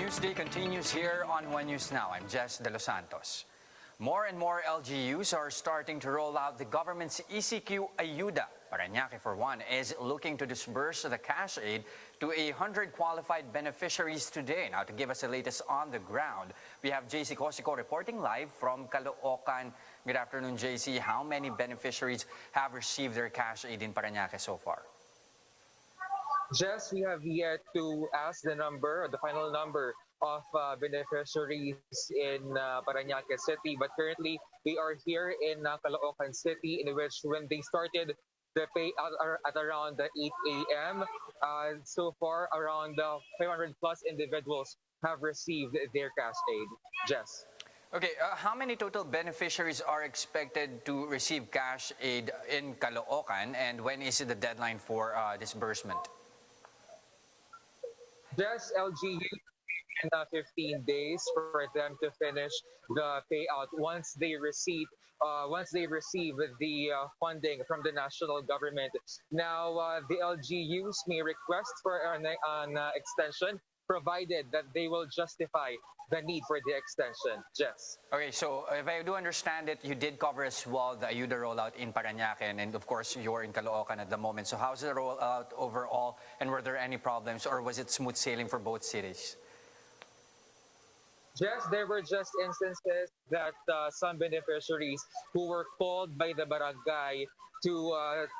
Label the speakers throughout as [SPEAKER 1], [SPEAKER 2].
[SPEAKER 1] Newsday continues here on One News Now. I'm Jess De Los Santos. More and more LGUs are starting to roll out the government's ECQ Ayuda. Parañaque, for one, is looking to disburse the cash aid to 100 qualified beneficiaries today. Now, to give us the latest on the ground, we have JC Cosico reporting live from Caloocan. Good afternoon, JC. How many beneficiaries have received their cash aid in Parañaque so far?
[SPEAKER 2] Jess, we have yet to ask the final number of beneficiaries in Parañaque City, but currently we are here in Caloocan City, in which when they started the pay at around 8 a.m. So far, around 500 plus individuals have received their cash aid. Jess.
[SPEAKER 1] Okay, how many total beneficiaries are expected to receive cash aid in Caloocan, and when is the deadline for disbursement?
[SPEAKER 2] Just LGU in 15 days for them to finish the payout once they receive the funding from the national government. Now, the LGUs may request for an extension, provided that they will justify the need for the extension. Jess.
[SPEAKER 1] Okay, so if I do understand it, you did cover as well the Ayuda rollout in Parañaque, and of course you're in Caloocan at the moment. So how's the rollout overall, and were there any problems, or was it smooth sailing for both cities?
[SPEAKER 2] Yes, there were just instances that some beneficiaries who were called by the barangay to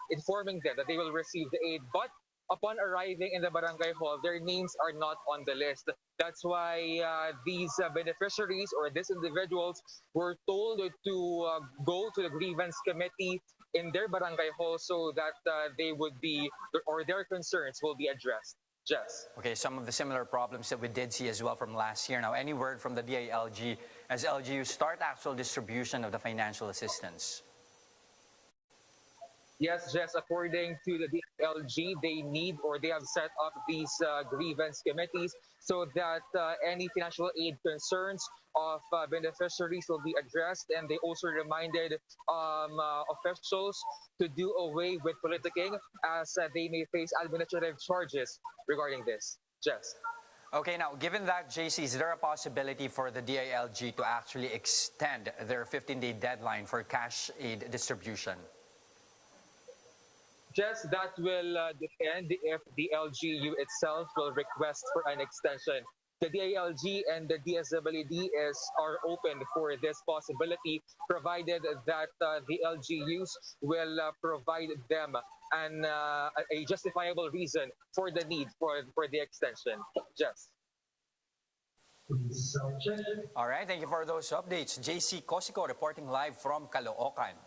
[SPEAKER 2] informing them that they will receive the aid, but upon arriving in the barangay hall, their names are not on the list. That's why these beneficiaries or these individuals were told to go to the grievance committee in their barangay hall so that they would be, or their concerns will be addressed. Jess.
[SPEAKER 1] Okay, some of the similar problems that we did see as well from last year. Now, any word from the DILG as LGU start actual distribution of the financial assistance?
[SPEAKER 2] Yes, Jess, according to the DLG, they have set up these grievance committees so that any financial aid concerns of beneficiaries will be addressed. And they also reminded officials to do away with politicking as they may face administrative charges regarding this. Jess.
[SPEAKER 1] Okay, now, given that, JC, is there a possibility for the DILG to actually extend their 15-day deadline for cash aid distribution?
[SPEAKER 2] Just that will depend if the LGU itself will request for an extension. The DILG and the DSWD are open for this possibility, provided that the LGUs will provide them a justifiable reason for the need for the extension. Jess.
[SPEAKER 1] All right, thank you for those updates. JC Cosico reporting live from Caloocan.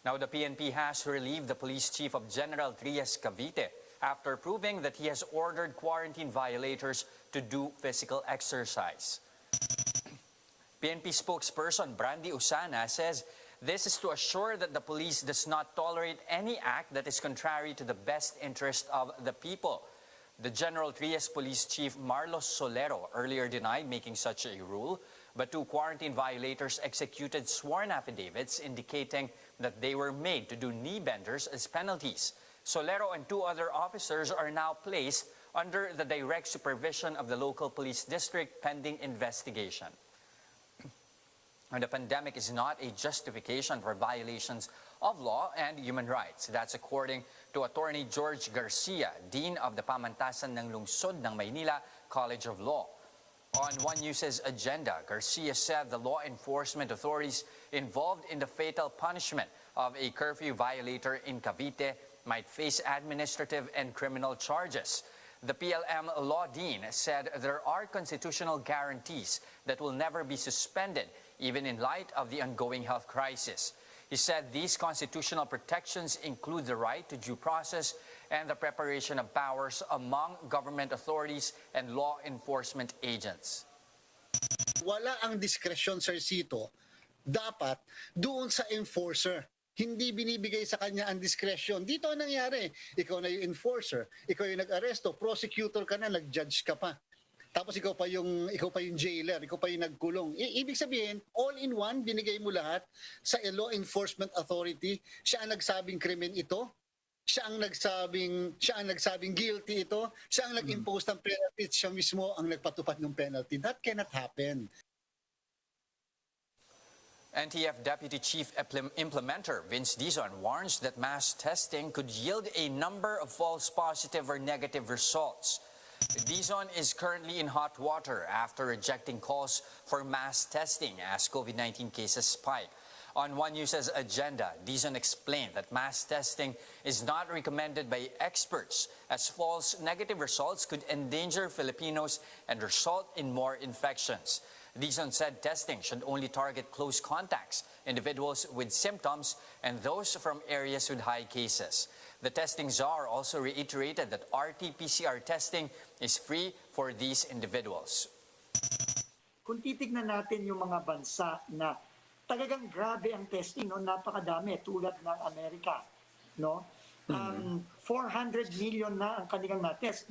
[SPEAKER 1] Now, the PNP has relieved the police chief of General Trias Cavite after proving that he has ordered quarantine violators to do physical exercise. PNP spokesperson Brandy Usana says this is to assure that the police does not tolerate any act that is contrary to the best interest of the people. The General Trias Police Chief Marlos Solero earlier denied making such a rule, but two quarantine violators executed sworn affidavits indicating that they were made to do knee benders as penalties. Solero and two other officers are now placed under the direct supervision of the local police district pending investigation. And the pandemic is not a justification for violations of law and human rights. That's according to Attorney George Garcia, Dean of the Pamantasan ng Lungsod ng Maynila College of Law. On One News's agenda, Garcia said the law enforcement authorities involved in the fatal punishment of a curfew violator in Cavite might face administrative and criminal charges. The PLM Law Dean said there are constitutional guarantees that will never be suspended, even in light of the ongoing health crisis. He said these constitutional protections include the right to due process and the preparation of powers among government authorities and law enforcement agents.
[SPEAKER 3] Wala ang diskresyon, Sir Sito, dapat doon sa enforcer. Hindi binibigay sa kanya ang diskresyon. Dito ang nangyari. Ikaw na yung enforcer, ikaw yung nag-aresto, prosecutor ka na, nag-judge ka pa. Tapos ikaw pa yung jailer, ikaw pa yung nagkulong. Ibig sabihin, all in one, binigay mo lahat sa law enforcement authority. Siya ang nagsabing krimen ito. siya ang nagsabing guilty ito, siya ang nag-impose ng penalty, siya mismo ang nagpatupad ng penalty. That cannot happen.
[SPEAKER 1] NTF Deputy Chief Implementer Vince Dizon warns that mass testing could yield a number of false positive or negative results. Dizon is currently in hot water after rejecting calls for mass testing as COVID-19 cases spike. On One News's agenda, Dizon explained that mass testing is not recommended by experts as false negative results could endanger Filipinos and result in more infections. Dizon said testing should only target close contacts, individuals with symptoms, and those from areas with high cases. The testing czar also reiterated that RT-PCR testing is free for these individuals.
[SPEAKER 4] Kung titignan natin yung mga bansa na talagang grabe ang testing, no? Napakadami, tulad ng Amerika. No? 400 million na ang kanilang na-test.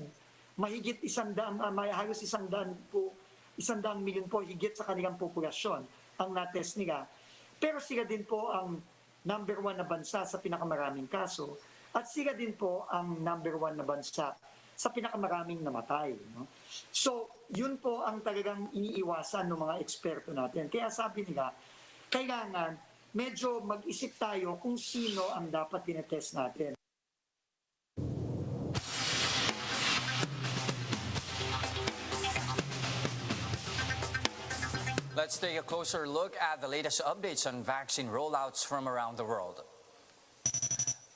[SPEAKER 4] Mahigit halos 100 million po higit sa kanilang populasyon ang na-test nila. Pero sila din po ang number 1 na bansa sa pinakamaraming kaso at sila din po ang number 1 na bansa sa pinakamaraming namatay. No? So, yun po ang talagang iniiwasan ng mga eksperto natin. Kaya sabi nila, kailangan medyo mag-isip tayo kung sino ang dapat tinetest natin.
[SPEAKER 1] Let's take a closer look at the latest updates on vaccine rollouts from around the world.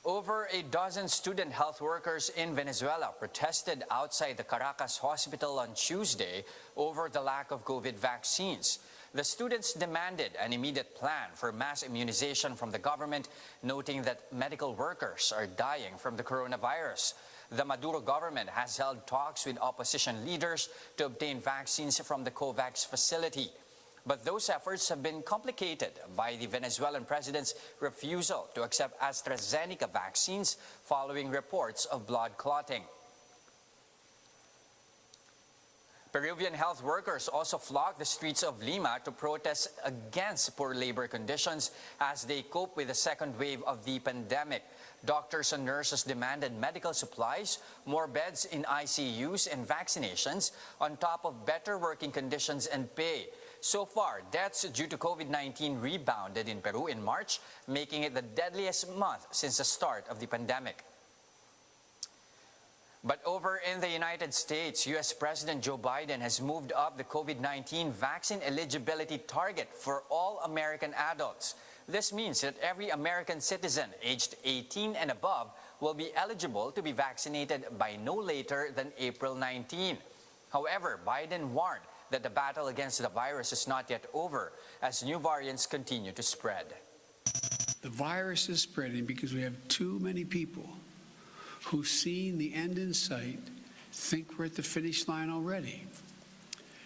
[SPEAKER 1] Over a dozen student health workers in Venezuela protested outside the Caracas hospital on Tuesday over the lack of COVID vaccines. The students demanded an immediate plan for mass immunization from the government, noting that medical workers are dying from the coronavirus. The Maduro government has held talks with opposition leaders to obtain vaccines from the COVAX facility. But those efforts have been complicated by the Venezuelan president's refusal to accept AstraZeneca vaccines following reports of blood clotting. Peruvian health workers also flocked the streets of Lima to protest against poor labor conditions as they cope with the second wave of the pandemic. Doctors and nurses demanded medical supplies, more beds in ICUs, and vaccinations, on top of better working conditions and pay. So far, deaths due to COVID-19 rebounded in Peru in March, making it the deadliest month since the start of the pandemic. But over in the United States, U.S. President Joe Biden has moved up the COVID-19 vaccine eligibility target for all American adults. This means that every American citizen aged 18 and above will be eligible to be vaccinated by no later than April 19. However, Biden warned that the battle against the virus is not yet over as new variants continue to spread.
[SPEAKER 5] The virus is spreading because we have too many people who've seen the end in sight, think we're at the finish line already.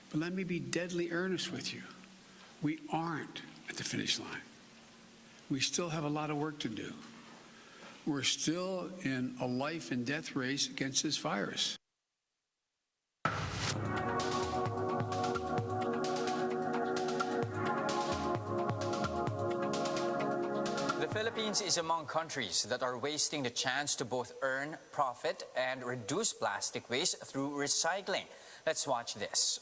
[SPEAKER 5] But let me be deadly earnest with you. We aren't at the finish line. We still have a lot of work to do. We're still in a life and death race against this virus.
[SPEAKER 1] The Philippines is among countries that are wasting the chance to both earn profit and reduce plastic waste through recycling. Let's watch this.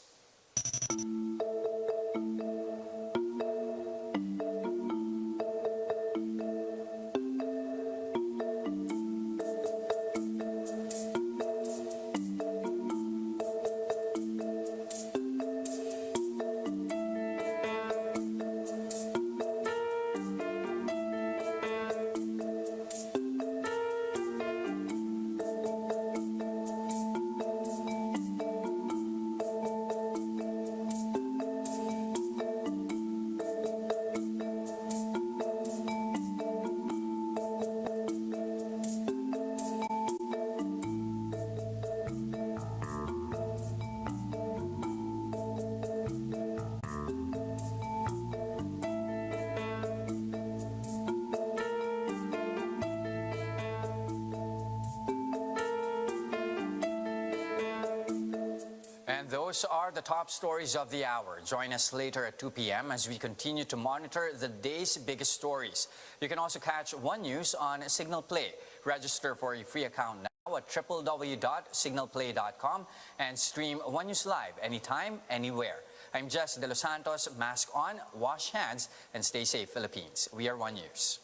[SPEAKER 1] those are the top stories of the hour. Join us later at 2 p.m. as we continue to monitor the day's biggest stories. You can also catch One News on Signal Play. Register for a free account now at www.signalplay.com and stream One News live anytime, anywhere. I'm Jess De Los Santos. Mask on, wash hands, and stay safe, Philippines. We are One News.